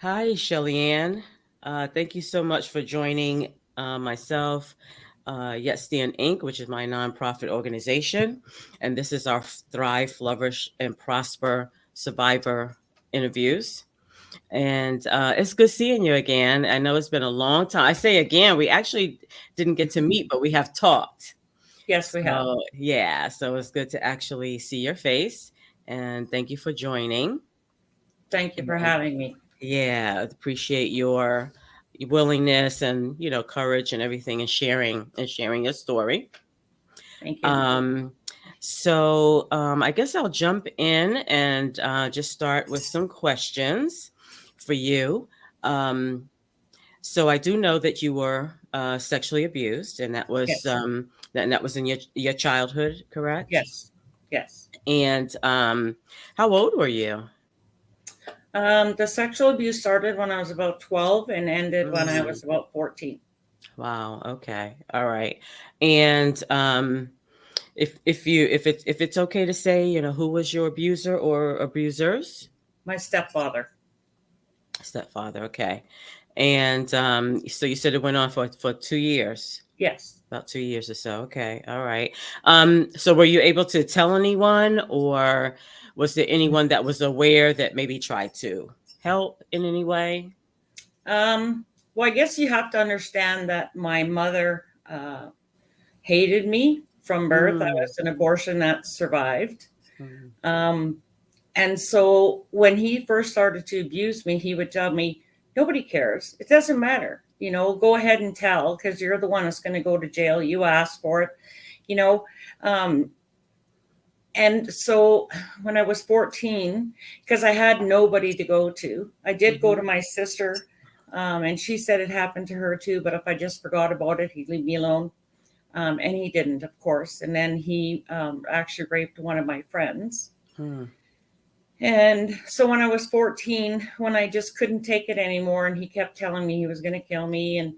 Hi, Shelly Ann. Thank you so much for joining myself, Yet Stand Inc., which is my nonprofit organization. And this is our Thrive, Flourish, and Prosper Survivor interviews. And it's good seeing you again. I know it's been a long time. I say again, we actually didn't get to meet, but we have talked. Yes, we have. So, yeah, so it's good to actually see your face. And thank you for joining. Thank you for having me. Yeah, appreciate your willingness and courage and everything and sharing your story. Thank you. Um, so I guess I'll jump in and just start with some questions for you. Um, so I do know that you were sexually abused, and that was Yes, that was in your childhood, correct? yes, yes. And how old were you? The sexual abuse started when I was about 12 and ended when I Mm. was about 14. Wow. Okay. All right. And if it's okay to say, who was your abuser or abusers? My stepfather. Stepfather. Okay. And so you said it went on for 2 years, Yes. about 2 years or so. Okay. All right. So were you able to tell anyone, or was there anyone that was aware that maybe tried to help in any way? Um, well, I guess you have to understand that my mother hated me from birth. I Mm, was an abortion that survived. mm, Um, and so when he first started to abuse me, he would tell me, nobody cares. It doesn't matter. Go ahead and tell because you're the one that's going to go to jail. You asked for it, you know. Um, and so when I was 14, because I had nobody to go to, I did go mm-hmm, to my sister, and she said it happened to her too. But if I just forgot about it, he'd leave me alone. And he didn't, of course. And then he actually raped one of my friends. mm, And so when I was 14, when I just couldn't take it anymore, and he kept telling me he was going to kill me, and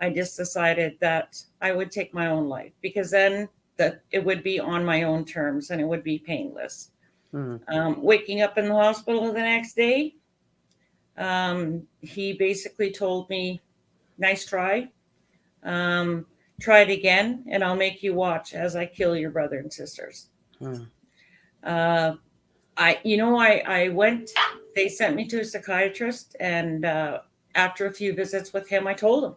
I just decided that I would take my own life because then that it would be on my own terms and it would be painless. mm. Waking up in the hospital the next day, he basically told me, "Nice try. Um, Try it again, and I'll make you watch as I kill your brother and sisters." Mm. Uh, I went. They sent me to a psychiatrist, and after a few visits with him, I told him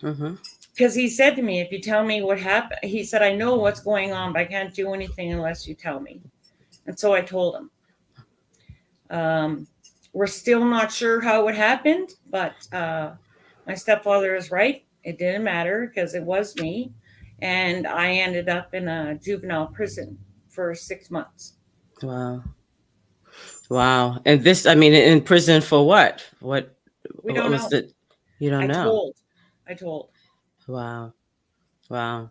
Mhm. because he said to me, "If you tell me what happened," he said, "I know what's going on, but I can't do anything unless you tell me." And so I told him. Um, we're still not sure how it happened, but my stepfather is right. It didn't matter because it was me, and I ended up in a juvenile prison for 6 months. Wow. Wow. And this, I mean, in prison for what? We What don't was know. it? You don't I know. told. I told. Wow. Wow.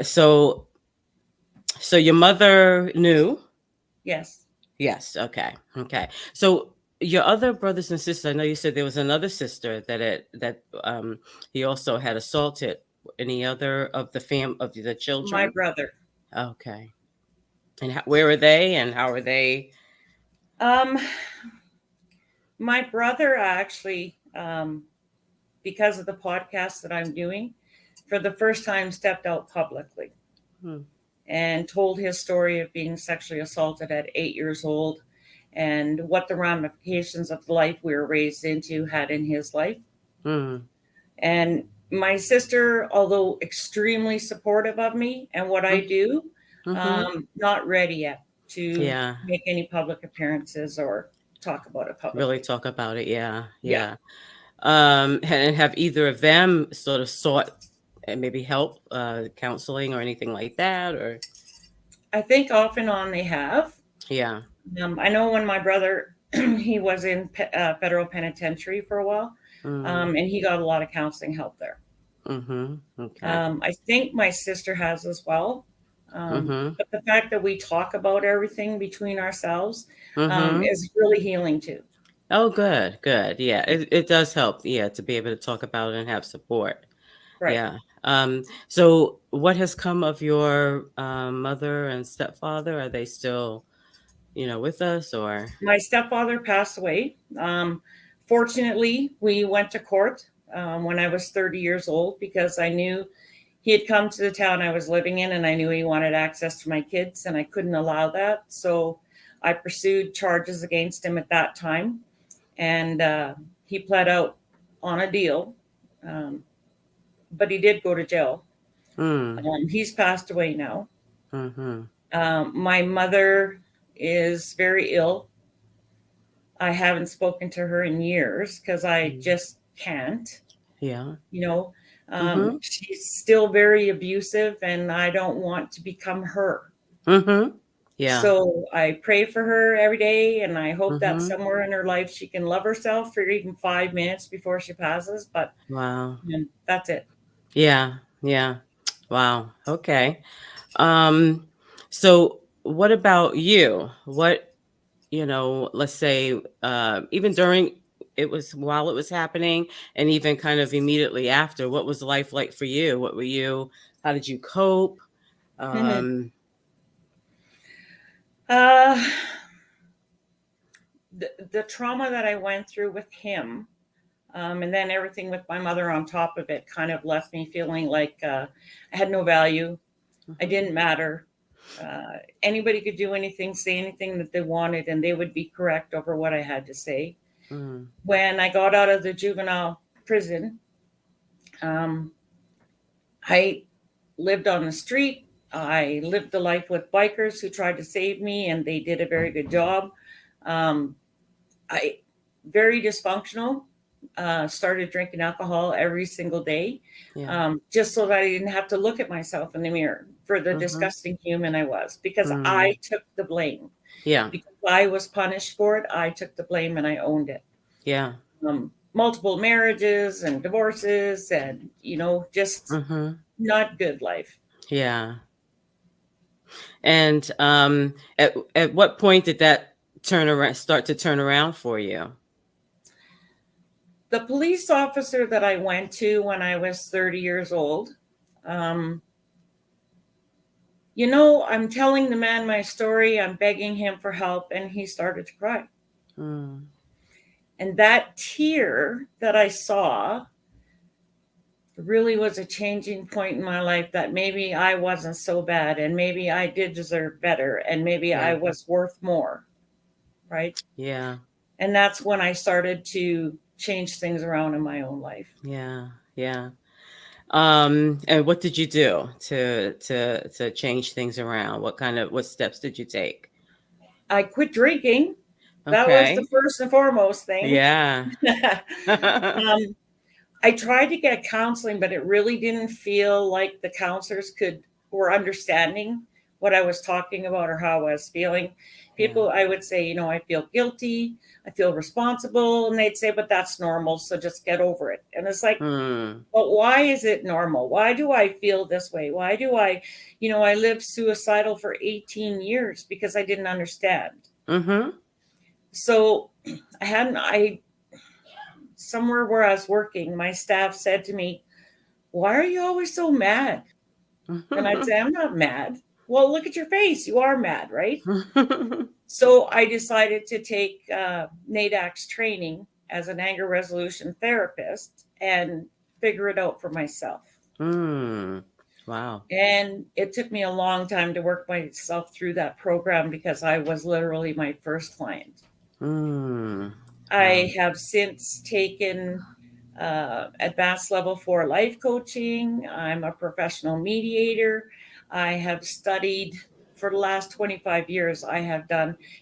So your mother knew? Yes. Yes. Okay. Okay. So your other brothers and sisters, I know you said there was another sister that he also had assaulted. Any other of the My children? brother. Okay. And where are they and how are they? Um, my brother actually, because of the podcast that I'm doing, for the first time stepped out publicly Hmm. and told his story of being sexually assaulted at 8 years old and what the ramifications of the life we were raised into had in his life. Hmm. And my sister, although extremely supportive of me and what I do, Mm-hmm. not ready yet to Yeah. make any public appearances or talk about it Really publicly. talk about it. Yeah. Yeah. Yeah. And have either of them sort of sought maybe help, counseling or anything like that? Or, I think off and on they have. yeah. I know when my brother, he was in federal penitentiary for a while, Mm, and he got a lot of counseling help there. mm-hmm. Okay. I think my sister has as well. Mm-hmm. But the fact that we talk about everything between ourselves Mm-hmm. is really healing too. Oh, good. Good. Yeah. It does help. Yeah. To be able to talk about it and have support. Right. Yeah. So what has come of your mother and stepfather? Are they still with us, or? My stepfather passed away. Fortunately, we went to court when I was 30 years old because I knew he had come to the town I was living in, and I knew he wanted access to my kids, and I couldn't allow that. So I pursued charges against him at that time, and he pled out on a deal, um, but he did go to jail. Mm. He's passed away now. Mm-hmm. My mother is very ill. I haven't spoken to her in years because I Mm. just can't. Yeah. You know, Mm-hmm. she's still very abusive, and I don't want to become her. Mm-hmm. Yeah. So I pray for her every day, and I hope that Mm-hmm. somewhere in her life she can love herself for even 5 minutes before she passes. But Wow. that's it. Yeah. Yeah. Wow. Okay. Um, so what about you? What, let's say, even during while it was happening, and even kind of immediately after, what was life like for you? How did you cope? Um, uh, the trauma that I went through with him, and then everything with my mother on top of it, kind of left me feeling like I had no value. I mhm, didn't matter. Anybody could do anything, say anything that they wanted, and they would be correct over what I had to say. mm, When I got out of the juvenile prison, um, I lived on the street. I lived the life with bikers who tried to save me, and they did a very good job. Um, I very dysfunctional. Started drinking alcohol every single day, yeah. just so that I didn't have to look at myself in the mirror for the Mhm, disgusting human I was, because I mm, took the blame. yeah. Because I was punished for it, I took the blame and I owned it. Yeah. Multiple marriages and divorces, and just Mhm, not good life. yeah. And at what point did that start to turn around for you? The police officer that I went to when I was 30 years old, um, I'm telling the man my story, I'm begging him for help, and he started to cry. Mm, And that tear that I saw really was a changing point in my life, that maybe I wasn't so bad, and maybe I did deserve better, and maybe I yeah. was worth more, right? Yeah. And that's when I started to change things around in my own life. Yeah. Yeah. And what did you do to change things around? What steps did you take? I quit drinking. That was the Okay. first and foremost thing. Yeah. um, I tried to get counseling, but it really didn't feel like the counselors were understanding what I was talking about or how I was feeling. Yeah. People, I would say, I feel guilty, I feel responsible, and they'd say, but that's normal, so just get over it. And it's like, Hmm. but why is it normal? Why do I feel this way? Why do I lived suicidal for 18 years because I didn't understand. Mm-hmm. So I somewhere where I was working, my staff said to me, "Why are you always so mad?" And I'd say, "I'm not mad." "Well, look at your face. You are mad, right?" So I decided to take NADAC's training as an anger resolution therapist and figure it out for myself. Mm. Wow. And it took me a long time to work myself through that program because I was literally my first client. Mm. Wow. I have since taken advanced level 4 life coaching. I'm a professional mediator. I have studied for the last 25 years. I have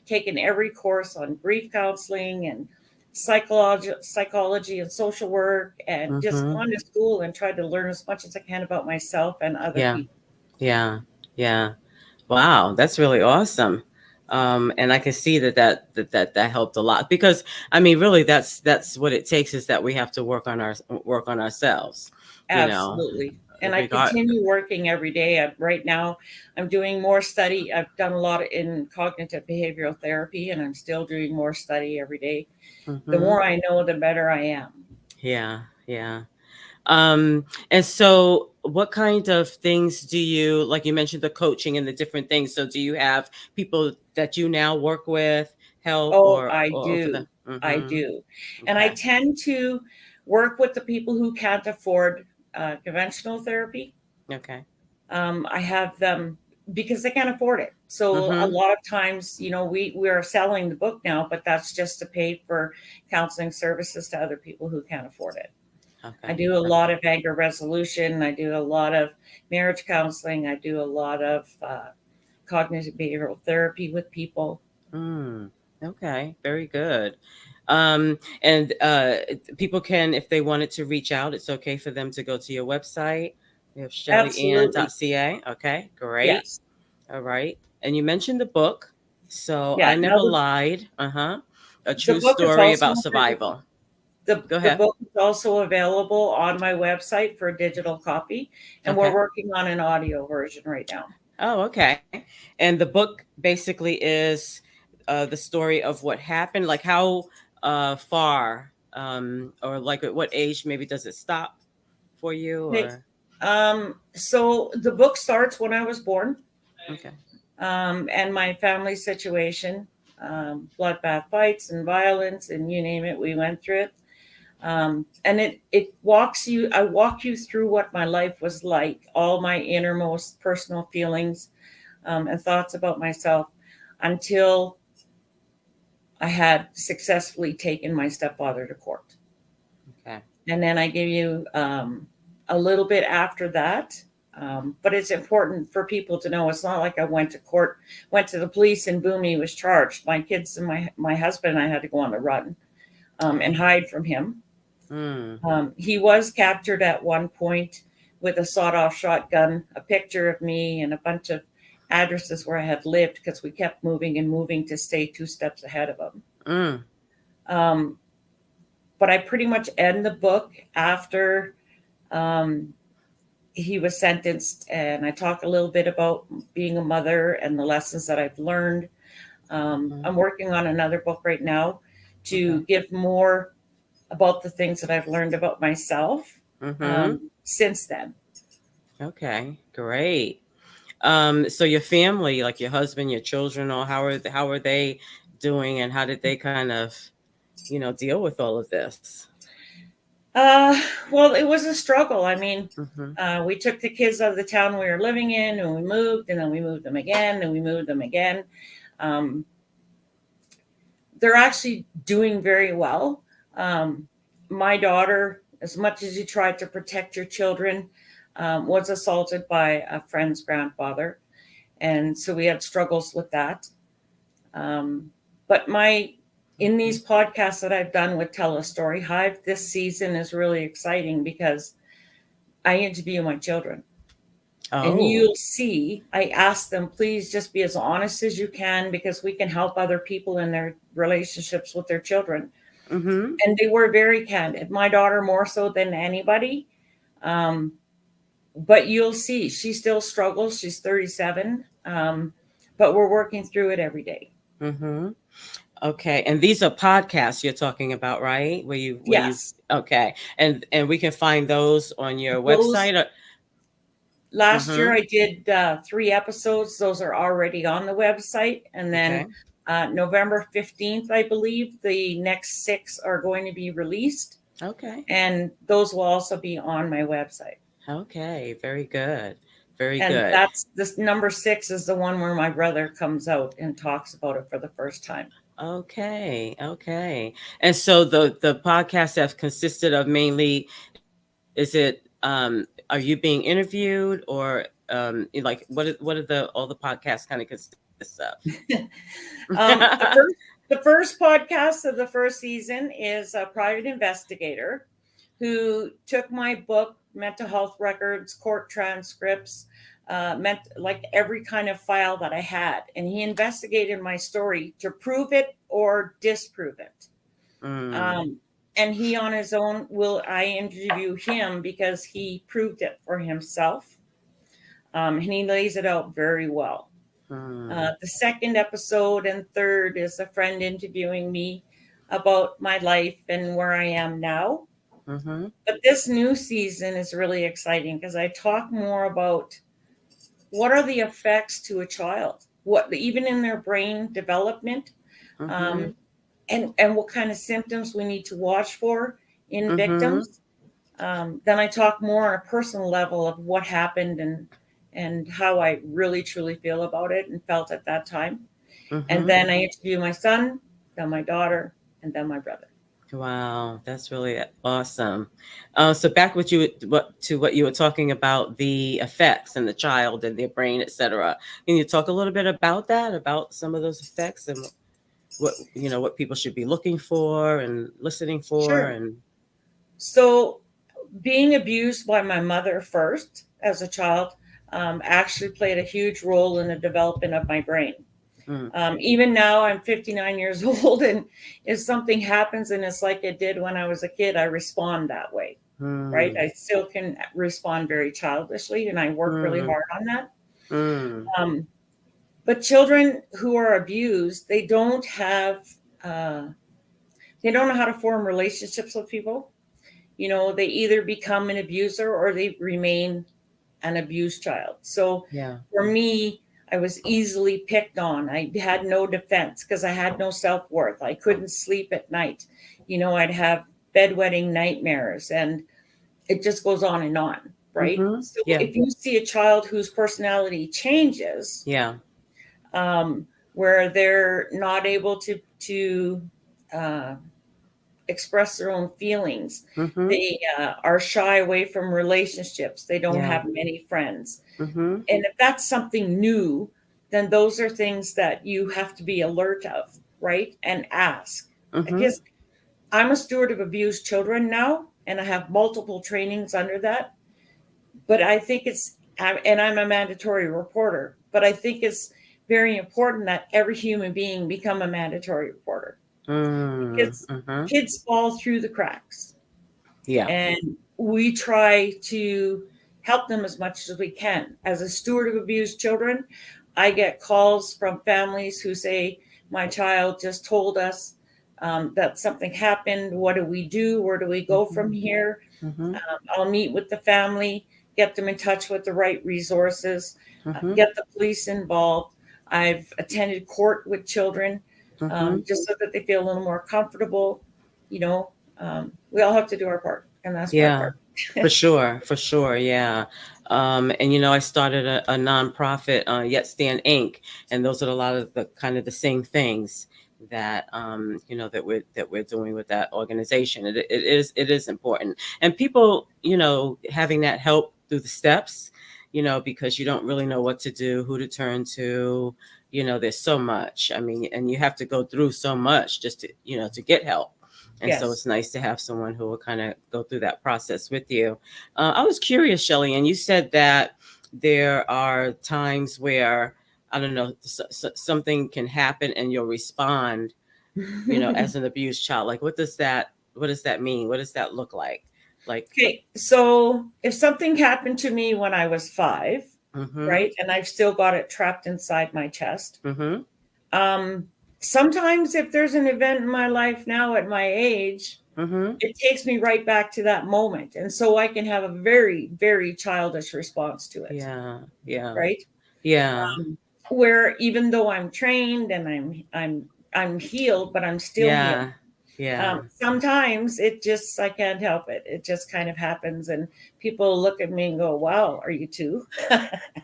taken every course on grief counseling and psychology and social work, and just Mm-hmm. gone to school and tried to learn as much as I can about myself and other Yeah. people. Yeah. Yeah. Wow, that's really awesome. And I can see that helped a lot, because I mean, really, that's what it takes, is that we have to work on ourselves, you know, Absolutely. And I regard. continue working every day. Right now, I'm doing more study. I've done a lot in cognitive behavioral therapy, and I'm still doing more study every day. The Hmm. more I know, the better I am. Yeah, yeah. And so what kind of things do you, like you mentioned the coaching and the different things. So do you have people that you now work with, help Oh, I or over the, do. I mm-hmm. do. And I Okay. tend to work with the people who can't afford conventional therapy. Okay. I have them because they can't afford it. So a Mm-hmm. lot of times, we are selling the book now, but that's just to pay for counseling services to other people who can't afford it. I Okay. do a lot Okay. of anger resolution. I do a lot of marriage counseling. I do a lot of cognitive behavioral therapy with people. Mm, okay, very good. And people can, if they wanted to reach out, it's okay for them to go to your website. We have Absolutely. shellyann.ca. Okay, great. Yes. All right. And you mentioned the book. So Yeah. I Now Never Lied. Uh-huh. A the true book is story also about survival. Go the ahead. book is also available on my website for a digital copy, and we're Okay. working on an audio version right now. Oh, okay. And the book basically is the story of what happened, like how far or like at what age maybe does it stop for you Okay. or So the book starts when I was born, okay. and my family situation, bloodbath fights and violence, and you name it, we went through it. And I walk you through what my life was like, all my innermost personal feelings and thoughts about myself until I had successfully taken my stepfather to court. Okay. And then I give you a little bit after that. But it's important for people to know it's not like I went to court, went to the police, and boom, he was charged. My kids and my husband and I had to go on the run and Okay. hide from him. Mm, He was captured at one point with a sawed off shotgun, a picture of me, and a bunch of addresses where I had lived because we kept moving and moving to stay 2 steps ahead of him. mm, Um, but I pretty much end the book after um, he was sentenced, and I talk a little bit about being a mother and the lessons that I've learned. mm-hmm. I'm working on another book right now to Okay. give more about the things that I've learned about myself Mm-hmm. since then. Okay. Great. So your family, like your husband, your children, or how are they doing and how did they kind of, deal with all of this? Uh, well, it was a struggle. I mean, Mm-hmm. we took the kids out of the town we were living in, and we moved, and then we moved them again, and we moved them again. Um, they're actually doing very well. My daughter, as much as you try to protect your children, was assaulted by a friend's grandfather, and so we had struggles with that. Um, but in Mm-hmm. these podcasts that I've done with Tell a Story Hive, this season is really exciting because I interview my children. And Oh. you'll see, I ask them, please just be as honest as you can because we can help other people in their relationships with their children. Mm-hmm. And they were very candid. My daughter more so than anybody. Um, but you'll see, she still struggles. She's 37. But we're working through it every day. Mm-hmm. Okay, and these are podcasts you're talking about, right? Where you Yes. okay, and we can find those on your Those website. Or, last year mm-hmm. I did 3 episodes. Those are already on the website. And then Okay. November 15th, I believe, the next 6 are going to be released. Okay. And those will also be on my website. Okay. Very good. Very And good. that's this number 6 is the one where my brother comes out and talks about it for the first time. Okay. Okay. And so the podcasts have consisted of mainly, is it are you being interviewed or like what are all the podcasts kind of consist of? The first podcast of the first season is a private investigator who took my book, mental health records, court transcripts, meant like every kind of file that I had, and he investigated my story to prove it or disprove it. Mm, Um, and he on his own I interview him because he proved it for himself, and he lays it out very well. mm, The second episode and third is a friend interviewing me about my life and where I am now. Mm-hmm. But this new season is really exciting because I talk more about what are the effects to a child, what even in their brain development, Mm-hmm. um, and what kind of symptoms we need to watch for in Mm-hmm. victims. Then I talk more on a personal level of what happened and how I really truly feel about it and felt at that time. And Mm-hmm. then I interview my son, then my daughter, and then my brother. Wow, that's really awesome. So back to what you were talking about, the effects in the child and their brain, etc. Can you talk a little bit about that, about some of those effects and what what people should be looking for and listening for Sure. and So being abused by my mother first as a child actually played a huge role in the development of my brain. mm, Even now, I'm 59 years old, and if something happens and it's like it did when I was a kid, I respond that way, right? mm, I still can respond very childishly, and I work really mm, hard on that. mm, Um, but children who are abused, uh, they don't know how to form relationships with people. You know, they either become an abuser or they remain an abused child. So yeah. for me, I was easily picked on. I had no defense because I had no self worth. I couldn't sleep at night. You know, I'd have bedwetting nightmares, and it just goes on, right? Mm-hmm. So Yeah. if you see a child whose personality changes, Yeah. where they're not able to uh, express their own feelings. Mm-hmm. They are shy away from relationships. They don't Yeah. have many friends. Mm-hmm. And if that's something new, then those are things that you have to be alert of, right? And ask. Mm-hmm. Because I'm a steward of abused children now, and I have multiple trainings under that. But I think and I'm a mandatory reporter, but I think it's very important that every human being become a mandatory reporter Mm, because mm-hmm. kids fall through the cracks, Yeah. and we try to help them as much as we can. As a steward of abused children, I get calls from families who say, my child just told us that something happened. What do we do? Where do we go Mm-hmm. from here? Mm-hmm. I'll meet with the family, get them in touch with the right resources, Mm-hmm. get the police involved. I've attended court with children Mm-hmm. just so that they feel a little more comfortable. You know, we all have to do our part, and that's my Yeah, part. for sure, for sure. Yeah. And I started a nonprofit, Yet Stand Inc., and those are a lot of the kind of the same things that that we're doing with that organization. It is important, and people, having that help through the steps, because you don't really know what to do, who to turn to. There's so much. I mean, and you have to go through so much just to to get help. And so Yes. it's nice to have someone who will kind of go through that process with you. I was curious, Shelly, and you said that there are times where, I don't know, something can happen and you'll respond, as an abused child. Like, what does that mean? What does that look like? Like, Okay, so if something happened to me when I was 5, mm-hmm, right, and I've still got it trapped inside my chest, mm-hmm, um, sometimes if there's an event in my life now at my age, mm-hmm. it takes me right back to that moment. And so I can have a very, very childish response to it, Yeah, yeah, right? yeah, Where even though I'm trained and I'm healed, but I'm still healed. yeah, yeah. Sometimes I can't help it. It just kind of happens, and people look at me and go, "Wow, are you too?"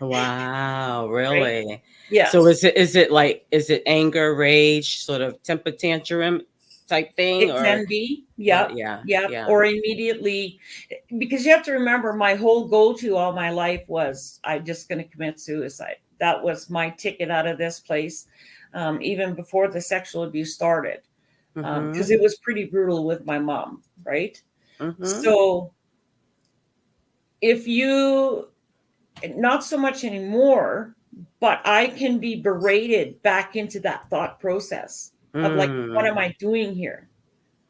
Wow, Right? really? So Yes, is it anger, rage, sort of temper tantrum type thing, it or can be. Yep, yeah, yep. yeah. Or immediately, because you have to remember, my whole go-to all my life was, I'm just going to commit suicide. That was my ticket out of this place, even before the sexual abuse started, because Mhm. it was pretty brutal with my mom, right? Mhm. So if you, not so much anymore, but I can be berated back into that thought process of like, what Mm. am I doing here?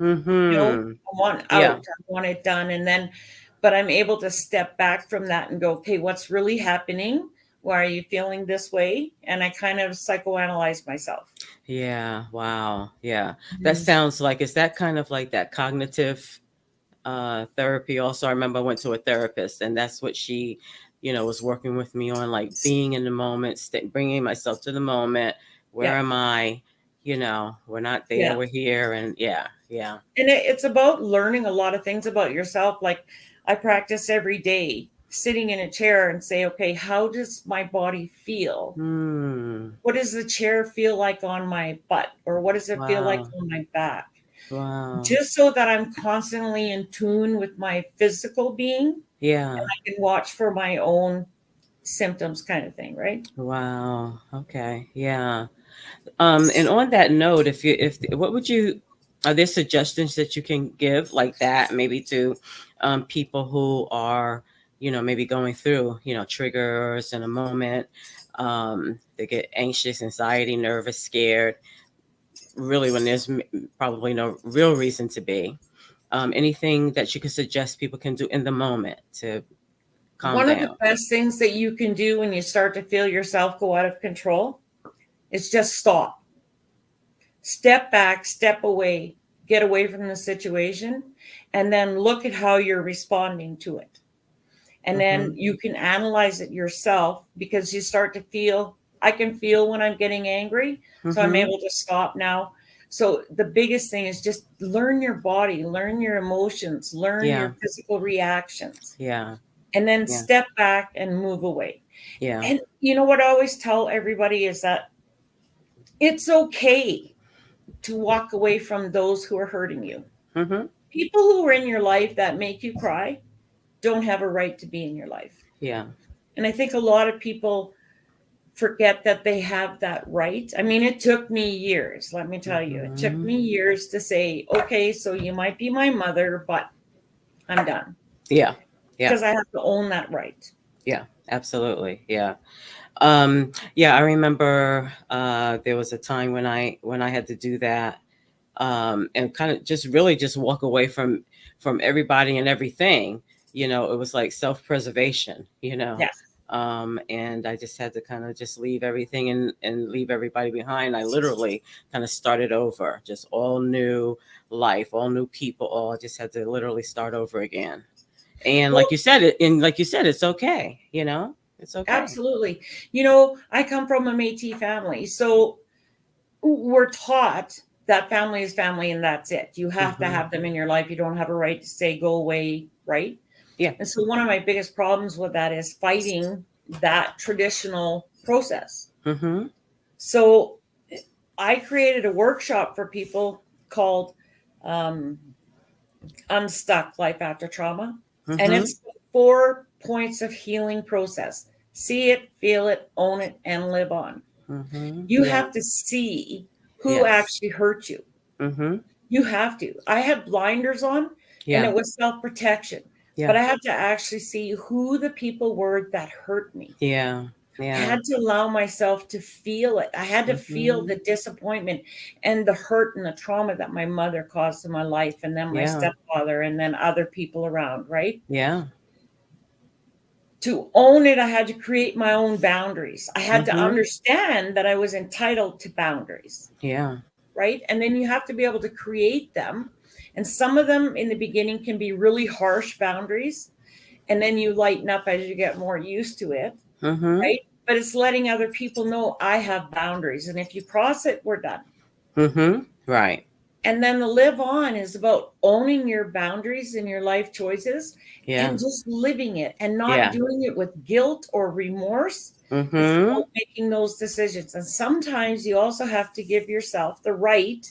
You know, Mhm. I want Yeah. out, I want it done. And then, but I'm able to step back from that and go, okay, what's really happening? Why are you feeling this way? And I kind of psychoanalyze myself. Yeah. Wow. Yeah. That Mhm. sounds like, is that kind of like that cognitive therapy. Also, I remember I went to a therapist, and that's what she, was working with me on, like being in the moment, bringing myself to the moment. Where Yeah. am I? We're not there, Yeah. we're here. And yeah, yeah. And it's about learning a lot of things about yourself. Like I practice every day sitting in a chair and say, okay, how does my body feel? Hmm. What does the chair feel like on my butt? Or what does it feel like Wow. on my back? Wow. Just so that I'm constantly in tune with my physical being and Yeah. I can watch for my own symptoms, kind of thing, right? Wow. Okay. Yeah. And on that note, if what would you are there suggestions that you can give like that, maybe to people who are, maybe going through, triggers in a moment, they get anxious, anxiety, nervous, scared, really when there's probably no real reason to be. Anything that you could suggest people can do in the moment to calm One of the down? best things that you can do when you start to feel yourself go out of control is just stop. Step back, step away, get away from the situation, and then look at how you're responding to it. And then Mm-hmm. you can analyze it yourself because you start to feel, I can feel when I'm getting angry. So I'm Mm-hmm. able to stop now. So the biggest thing is just learn your body, learn your emotions, learn Yeah. your physical reactions, Yeah. and then Yeah. step back and move away. Yeah. And you know what I always tell everybody is that it's okay to walk away from those who are hurting you. Mm-hmm. People who are in your life that make you cry don't have a right to be in your life. Yeah. And I think a lot of people forget that they have that right. I mean, it took me years, let me tell you. It took Mm-hmm. me years to say, okay, so you might be my mother, but I'm done. Yeah. Yeah. Because I have to own that right. Yeah. Absolutely. Yeah. Yeah, I remember there was a time when I had to do that, and kind of just really just walk away from everybody and everything. It was like self-preservation, Yes. and I just had to kind of just leave everything and leave everybody behind. I literally kind of started over, just all new life, all new people, all just had to literally start over again. And Well, like you said, it's okay, it's okay. absolutely. I come from a Métis family. So we're taught that family is family and that's it. You have to Hmm. have them in your life. You don't have a right to say go away, right? Yeah. And so one of my biggest problems with that is fighting that traditional process. Hmm. So I created a workshop for people called um, Unstuck Life After Trauma. And Hmm. it's 4 points of healing process. See it, feel it, own it, and live on. Hmm. You Yeah. have to see who Yes. actually hurt you. Hmm. You have to. I had blinders on and Yeah. it was self protection, Yeah. but I had to actually see who the people were that hurt me. Yeah. I Yeah. had to allow myself to feel it. I had to feel Hmm. the disappointment and the hurt and the trauma that my mother caused in my life, and then my Yeah. stepfather, and then other people around, right? Yeah. To own it, I had to create my own boundaries. I had to Hmm. understand that I was entitled to boundaries, Yeah. right? And then you have to be able to create them. And some of them in the beginning can be really harsh boundaries. And then you lighten up as you get more used to it, Hmm. right? But it's letting other people know I have boundaries. And if you cross it, we're done. Hmm. Right. And then the live on is about owning your boundaries and your life choices Yeah. and just living it and not Yeah. doing it with guilt or remorse. It's Hmm. about making those decisions. And sometimes you also have to give yourself the right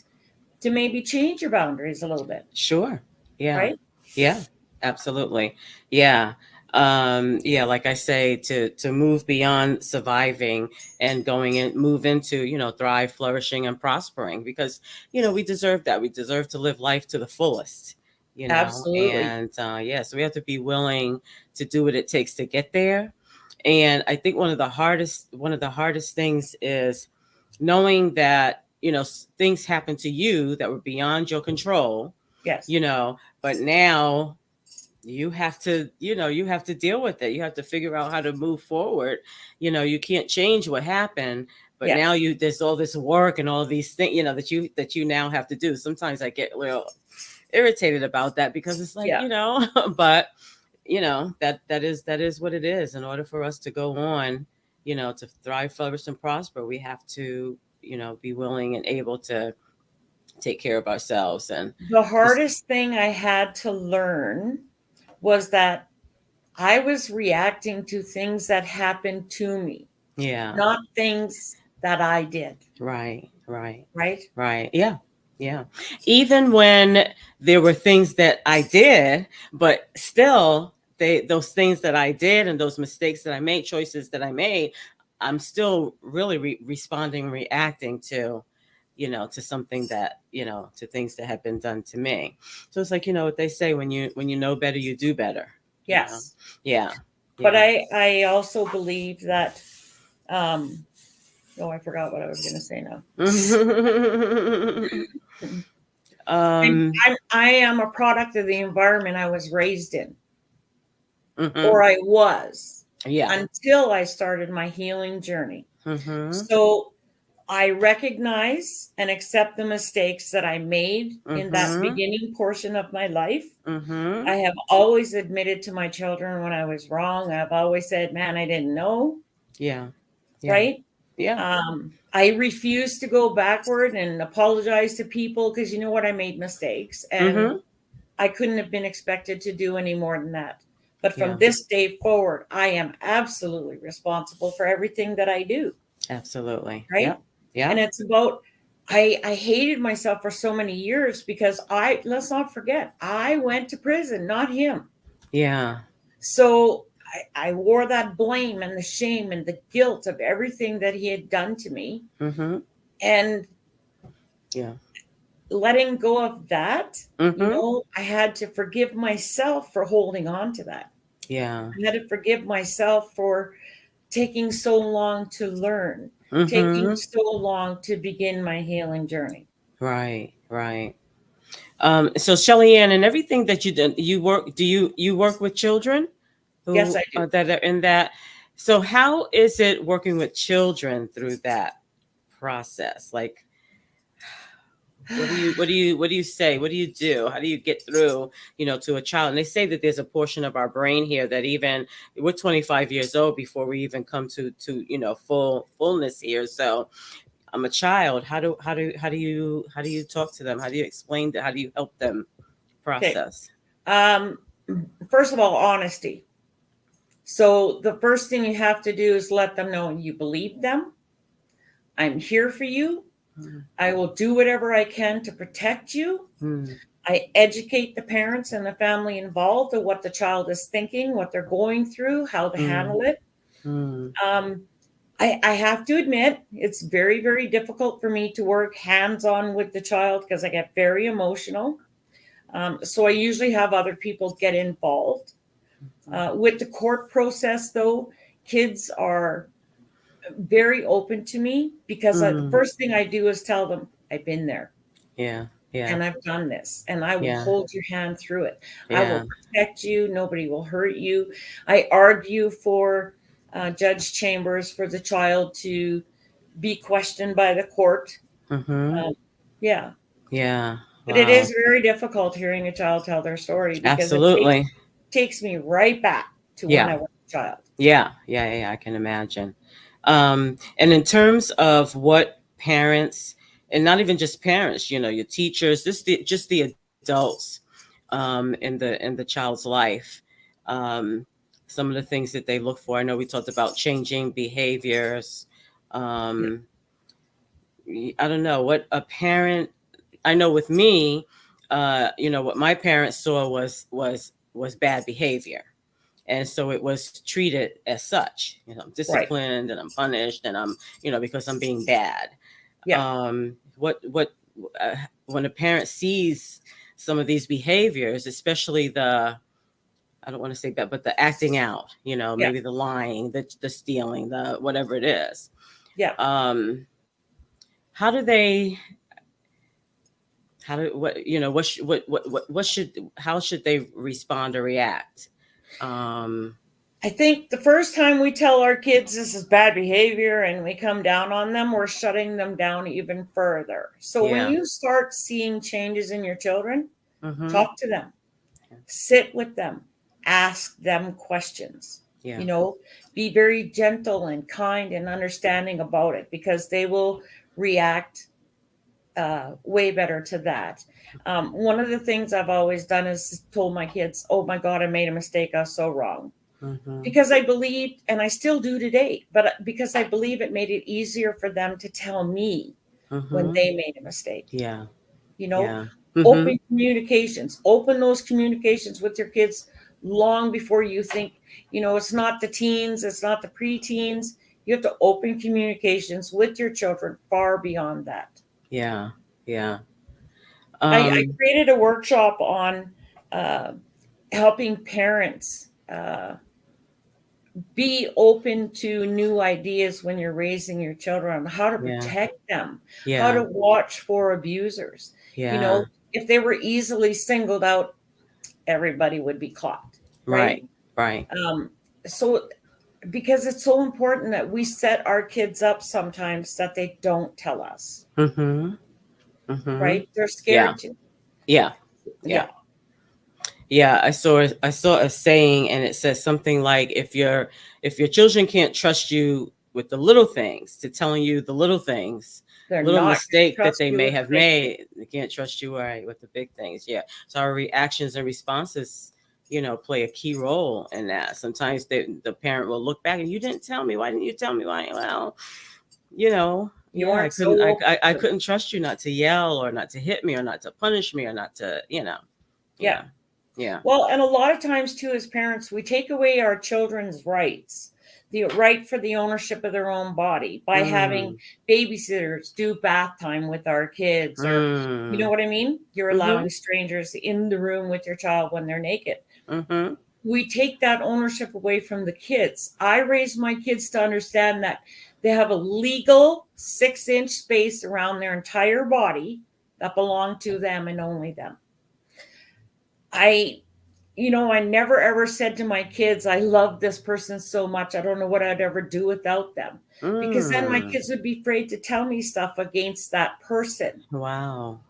to maybe change your boundaries a little bit, Sure. Yeah. right? Yeah. Absolutely. Yeah. Yeah, like I say, to move beyond surviving and going and move into, thrive, flourishing, and prospering, because, we deserve that. We deserve to live life to the fullest, Absolutely. and yeah, so we have to be willing to do what it takes to get there. And I think one of the hardest things is knowing that, things happen to you that were beyond your control, Yes. but now you have to deal with it. You have to figure out how to move forward. You can't change what happened, but now Yes. there's all this work and all these things, that you now have to do. Sometimes I get a little irritated about that, because it's like, Yeah. but that is what it is. In order for us to go on, to thrive, flourish, and prosper, we have to, be willing and able to take care of ourselves and The just, hardest thing I had to learn was that I was reacting to things that happened to me, yeah, not things that I did. right, right. Right? Right. Yeah. Yeah. Even when there were things that I did, but still those things that I did and those mistakes that I made, choices that I made, I'm still really responding, reacting to something that, to things that have been done to me. So it's like, what they say, when you know better, you do better, you know? Yes. Yeah. But Yeah. I also believe that oh, I forgot what I was going to say now. um, I am a product of the environment I was raised in, mhm. or I was, Yeah. until I started my healing journey. Mhm. So I recognize and accept the mistakes that I made in that Mhm. beginning portion of my life. Mhm. I have always admitted to my children when I was wrong. I've always said, man, I didn't know, Yeah. Yeah. right? Yeah. I refuse to go backward and apologize to people because you know what? I made mistakes and Mhm. I couldn't have been expected to do any more than that. But from Yeah. this day forward, I am absolutely responsible for everything that I do, Absolutely. right? Yep. Yeah. And it's about I hated myself for so many years because let's not forget, I went to prison, not him. Yeah. So I wore that blame and the shame and the guilt of everything that he had done to me. Mhm. And Yeah. letting go of that, Mhm. I had to forgive myself for holding on to that. Yeah. I had to forgive myself for taking so long to learn, taking Mhm. so long to begin my healing journey. Right. Right. So Shelly Ann, and everything that you did, you work with children Yes, who I do. that are in that. So how is it working with children through that process? Like, what do you say? What do you do? How do you get through, to a child? And they say that there's a portion of our brain here that even we're 25 years old before we even come to fullness here. So I'm a child. How do you talk to them? How do you explain that? How do you help them Okay. process? Um, First of all, honesty. So the first thing you have to do is let them know you believe them. I'm here for you. I will do whatever I can to protect you. Mm-hmm. I educate the parents and the family involved of what the child is thinking, what they're going through, how to handle it. Mm-hmm. Um, I have to admit, it's very, very difficult for me to work hands on with the child because I get very emotional. So I usually have other people get involved. With the court process, though, kids are very open to me because the Mm-hmm. first thing I do is tell them, I've been there. Yeah. Yeah. And I've done this, and I will Yeah. hold your hand through it. I Yeah. will protect you. Nobody will hurt you. I argue for Judge Chambers for the child to be questioned by the court. Mm-hmm. Um, yeah, Yeah. but it Wow. is very difficult hearing a child tell their story because it Absolutely. takes me right back to when Yeah. I was a child. Yeah. Yeah. Yeah. Yeah, I can imagine. And in terms of what parents, and not even just parents, your teachers, just the adults, in the child's life, um, some of the things that they look for. I know we talked about changing behaviors. Yeah. Um, I don't know what a parent. I know with me, what my parents saw was bad behavior, and so it was treated as such. I'm Right. disciplined and I'm punished, and I'm because I'm being bad. Yeah. What uh, when a parent sees some of these behaviors, especially the, I don't want to say that, but the acting out, Yeah. maybe the lying, the stealing, the whatever it is. Yeah. Um, how do they? How do what you know? What should? How should they respond or react? Um, I think the first time we tell our kids this is bad behavior and we come down on them, we're shutting them down even further. So when yeah. you start seeing changes in your children, Mm-hmm. Talk to them, sit with them, ask them questions. Yeah. You know, be very gentle and kind and understanding about it, because they will react way better to that. One of the things I've always done is told my kids, "Oh my God, I made a mistake. I was so wrong." Mm-hmm. Because I believed, and I still do today, but because I believe it made it easier for them to tell me when Mm-hmm. they made a mistake. Yeah. You know, Yeah. Mm-hmm. open communications, open those communications with your kids long before you think, it's not the teens, it's not the preteens. You have to open communications with your children far beyond that. Yeah. Yeah. I created a workshop on uh, helping parents be open to new ideas when you're raising your children, how to Yeah. protect them, how Yeah. to watch for abusers. You Yeah. know, if they were easily singled out, everybody would be caught, right? Right. Right. So, because it's so important that we set our kids up sometimes that they don't tell us, Mm-hmm. Mm-hmm. right? They're Yeah. scared to. Yeah. Yeah. Yeah, Yeah, I saw a saying, and it says something like, if your children can't trust you with the little things, to telling you the little things, they're little not going to mistake that trust they you may with the have big thing. made, they can't trust you right with the big things. Yeah. So our reactions and responses, play a key role in that. Sometimes the parent will look back and, you didn't tell me. Why didn't you tell me? Why? Well, You yeah, I weren't so couldn't I, open I I to them. couldn't trust you not to yell, or not to hit me, or not to punish me, or not to, Yeah. yeah. Yeah. Well, and a lot of times too, as parents, we take away our children's rights, the right for the ownership of their own body, by having Mm. babysitters do bath time with our kids, or you know Mm. what I mean? You're Mhm. allowing strangers in the room with your child when they're naked. Mhm. We take that ownership away from the kids. I raise my kids to understand that they have a legal 6-inch space around their entire body that belong to them and only them. I I never ever said to my kids, I love this person so much, I don't know what I'd ever do without them. Because then my Mm. kids would be afraid to tell me stuff against that person, Wow.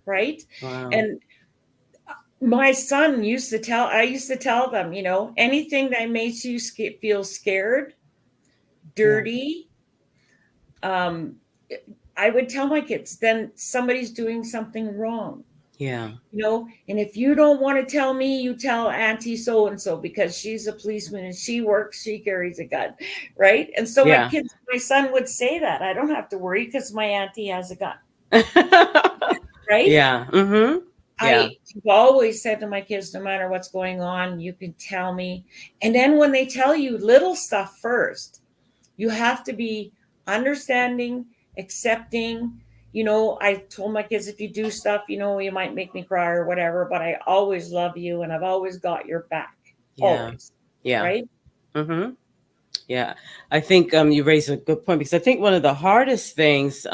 right? Wow. And my son I used to tell them, anything that makes you feel scared, Yeah. dirty, um, I would tell my kids, then somebody's doing something wrong. Yeah. And if you don't want to tell me, you tell Auntie so and so, because she's a policeman and she carries a gun, right? And so Yeah. my son would say that I don't have to worry because my auntie has a gun, right? Yeah. Mhm. Yeah. I've always said to my kids, no matter what's going on, you can tell me. And then when they tell you little stuff first, you have to be understanding, accepting. I told my kids, if you do stuff, you might make me cry or whatever, but I always love you and I've always got your back. Yeah. Always. Yeah. Right? Mhm. Yeah. I think you raised a good point, because I think one of the hardest things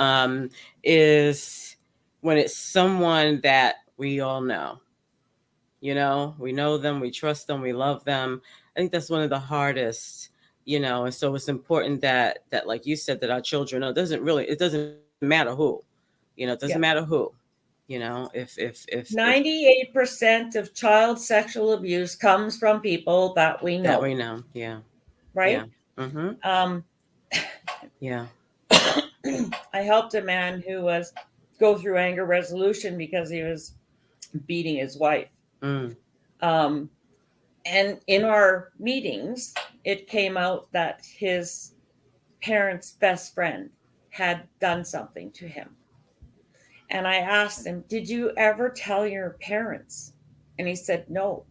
is when it's someone that we all know. We know them, we trust them, we love them. I think that's one of the hardest, and so it's important that like you said, that our children know, it doesn't matter who. It doesn't matter Yeah. who. If 98% of child sexual abuse comes from people that we that know. we know. Yeah. Yeah. Right? Mhm. Um, Yeah. I helped a man who was go through anger resolution because he was beating his wife. Mm. Um, and in our meetings, it came out that his parents' best friend had done something to him. And I asked him, did you ever tell your parents? And he said, no.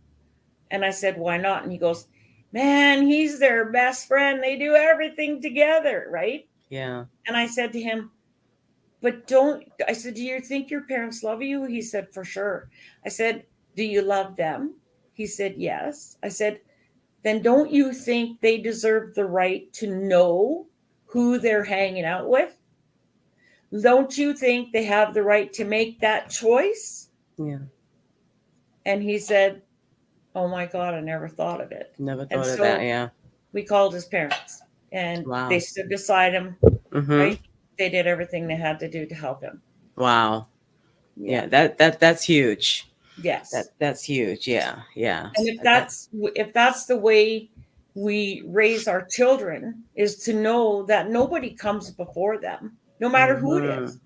And I said, why not? And he goes, man, he's their best friend. They do everything together, right? Yeah. And I said to him, I said, do you think your parents love you? He said, for sure. I said, do you love them? He said, yes. I said, then don't you think they deserve the right to know who they're hanging out with? Don't you think they have the right to make that choice? Yeah. And he said, oh my God, I never thought of it. Never And thought of that. so Yeah. we called his parents and they Wow. stood beside him, Mhm. right? They did everything they had to do to help him. Wow. Yeah. Yeah, that's huge. Yes. That's huge. Yeah, yeah. And That. if that's the way we raise our children, is to know that nobody comes before them, no matter who it Mm-hmm. is.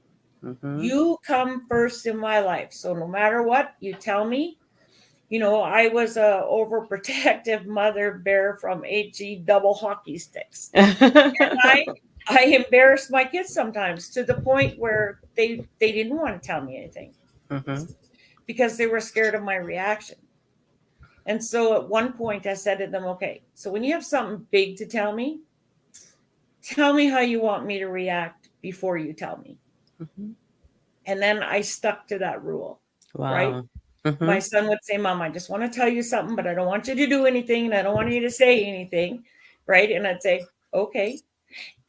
Mm-hmm. You come first in my life. So no matter what you tell me, I was a overprotective mother bear from HE double hockey sticks. And I embarrassed my kids sometimes to the point where they didn't want to tell me anything Mm-hmm. because they were scared of my reaction. And so at one point I said to them, okay, so when you have something big to tell me how you want me to react before you tell me. Mm-hmm. And then I stuck to that rule, right? Wow. My Mm-hmm. son would say, Mom, I just want to tell you something, but I don't want you to do anything and I don't want you to say anything, right? And I'd say, okay.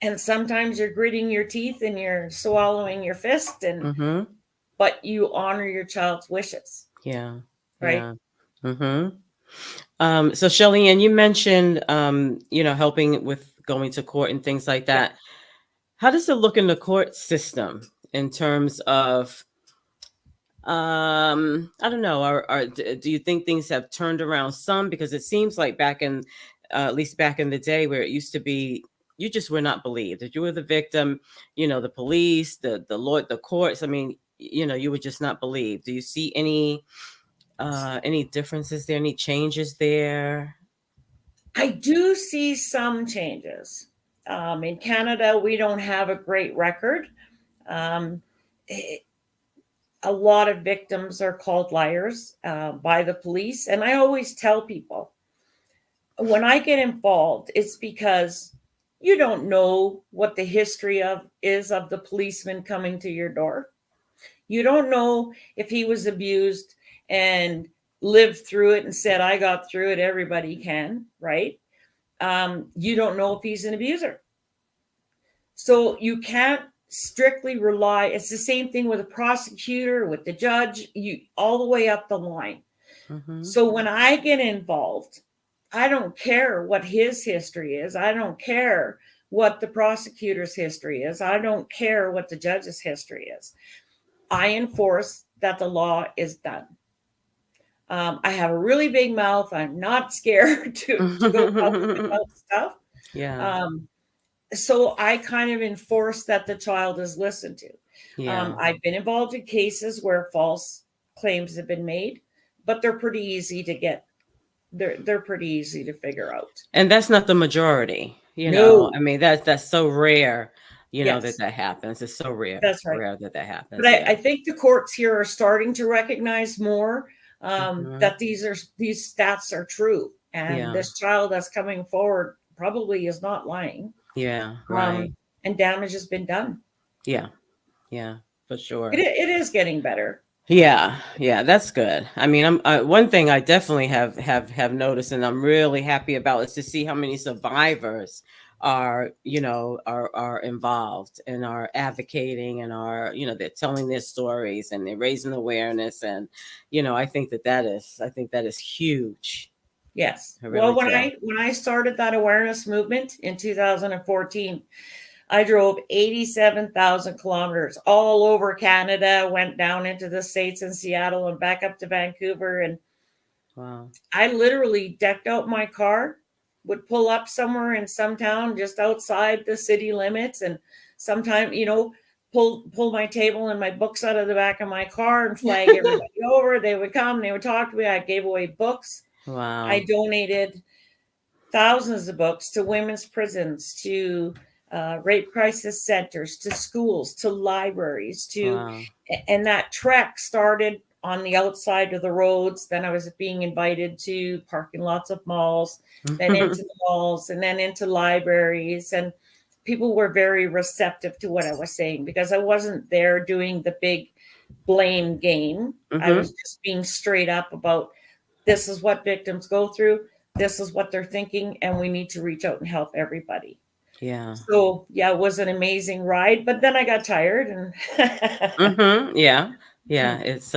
And sometimes you're gritting your teeth and you're swallowing your fist, Mm-hmm. but you honor your child's wishes, Yeah. right? Yeah. Mm-hmm. So Shelly Ann, you mentioned helping with going to court and things like Yeah. that. How does it look in the court system in terms of I don't know, do you think things have turned around some? Because it seems like back in at least back in the day where it used to be you just were not believed. If you were the victim, the police, the Lord, the courts, I mean, you were just not believed. Do you see any differences there, any changes there? I do see some changes. In Canada, we don't have a great record. Um, eh, a lot of victims are called liars by the police. And I always tell people when I get involved, it's because you don't know what the history of the policeman coming to your door. You don't know if he was abused and lived through it and said, I got through it, everybody can, right? You don't know if he's an abuser. So you can't strictly rely. It's the same thing with a prosecutor, with the judge, you all the way up the line. Mm-hmm. So when I get involved, I don't care what his history is. I don't care what the prosecutor's history is. I don't care what the judge's history is. I enforce that the law is done. I have a really big mouth. I'm not scared to go public about stuff. Yeah. Um, so I kind of enforce that the child is listened to. Yeah. I've been involved in cases where false claims have been made, but they're pretty easy to get. They're pretty easy to figure out. And that's not the majority, No, I mean, that's so rare, that yes, that happens. It's so that's right. rare that that But happens. I Yeah. think the courts here are starting to recognize more Hmm. that these stats are true, and Yeah. this child that's coming forward probably is not lying, Yeah. Right. and damage has been done. Yeah. Yeah. For It sure. it is getting better. Yeah. Yeah. That's good. I mean, one thing I definitely have noticed, and I'm really happy about, is to see how many survivors are involved and are advocating and they're telling their stories and they're raising awareness. And I think that is huge. Yes. I Well, really do. when I started that awareness movement in 2014, I drove 87,000 kilometers all over Canada, went down into the States and Seattle and back up to Vancouver. And Wow. I literally decked out my car, would pull up somewhere in some town just outside the city limits, and sometime, pull my table and my books out of the back of my car and flag everybody over. They would come, they would talk to me. I gave away books. I Wow. donated thousands of books to women's prisons, to rape crisis centers, to schools, to libraries, Wow. and that trek started on the outside of the roads. Then I was being invited to parking lots of malls, then into the malls, and then into libraries. And people were very receptive to what I was saying because I wasn't there doing the big blame game. I Hmm. was just being straight up about this is what victims go through. This is what they're thinking, and we need to reach out and help everybody. Yeah. So yeah, it was an amazing ride, but then I got tired and Yeah. Yeah. It's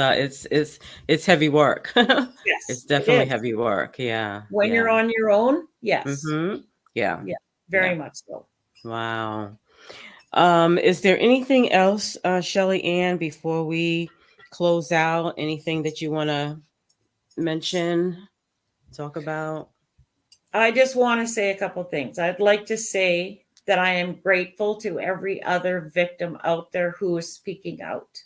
heavy work. It's yes, it definitely is. heavy work. Yeah. When Yeah. you're on your own, yes. Hmm. Yeah. Yeah, Yeah. very much so. Wow. Is there anything else, Shelly Ann, before we close out, anything that you want to mention, talk about? I just want to say a couple things. I'd like to say that I am grateful to every other victim out there who is speaking out.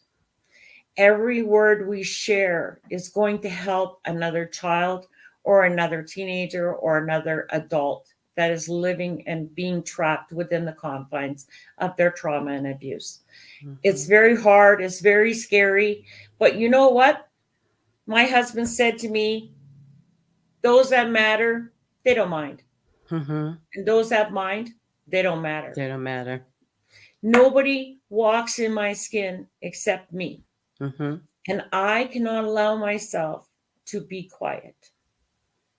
Every word we share is going to help another child or another teenager or another adult that is living and being trapped within the confines of their trauma and abuse. It's Mm-hmm. very hard, it's very scary, but you know what? My husband said to me, those that matter, they don't mind. Mm-hmm. And those that mind, they don't matter. They don't matter. Nobody walks in my skin except me. Mm-hmm. And I cannot allow myself to be quiet.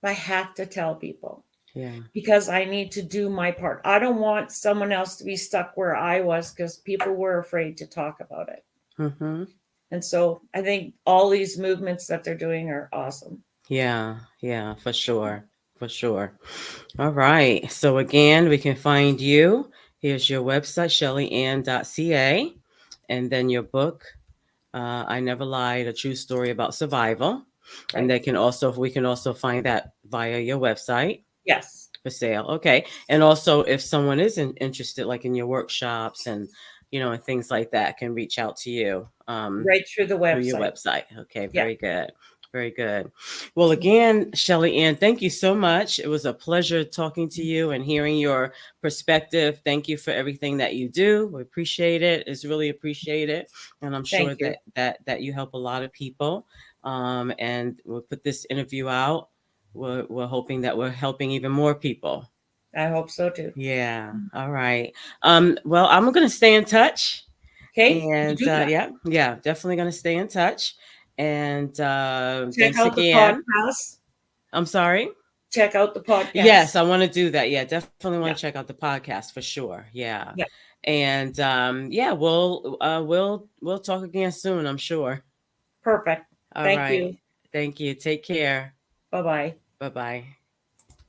I have to tell people Yeah. because I need to do my part. I don't want someone else to be stuck where I was because people were afraid to talk about it. Mm-hmm. And so I think all these movements that they're doing are awesome. Yeah. Yeah, for sure. For sure. All right. So again, we can find you. Here's your website, shellyann.ca, and then your book, I Never Lied, a true story about survival. And Right. we can also find that via your website Yes. for sale. Okay. And also if someone is interested, like in your workshops and, and things like that, can reach out to you. Right through the Through your website. website. Okay, Yeah. very good. Very good. Well, again, Shelly Ann, thank you so much. It was a pleasure talking to you and hearing your perspective. Thank you for everything that you do. We appreciate it. It's really appreciated. And I'm sure Thank you. that you help a lot of people. And we'll put this interview out. We're hoping that we're helping even more people. I hope so too. Yeah. All right. Well, I'm going to stay in touch. Okay. You And do that. yeah, definitely going to stay in touch. And Check thanks out the again. podcast. I'm sorry. Check out the Yes, podcast. I want to do that. Yeah, definitely want to Yeah. check out the podcast for sure. Yeah, Yeah. and yeah, we'll talk again soon, I'm sure. Perfect. All Thank you. right. Thank you. Take care. Bye bye. Bye bye.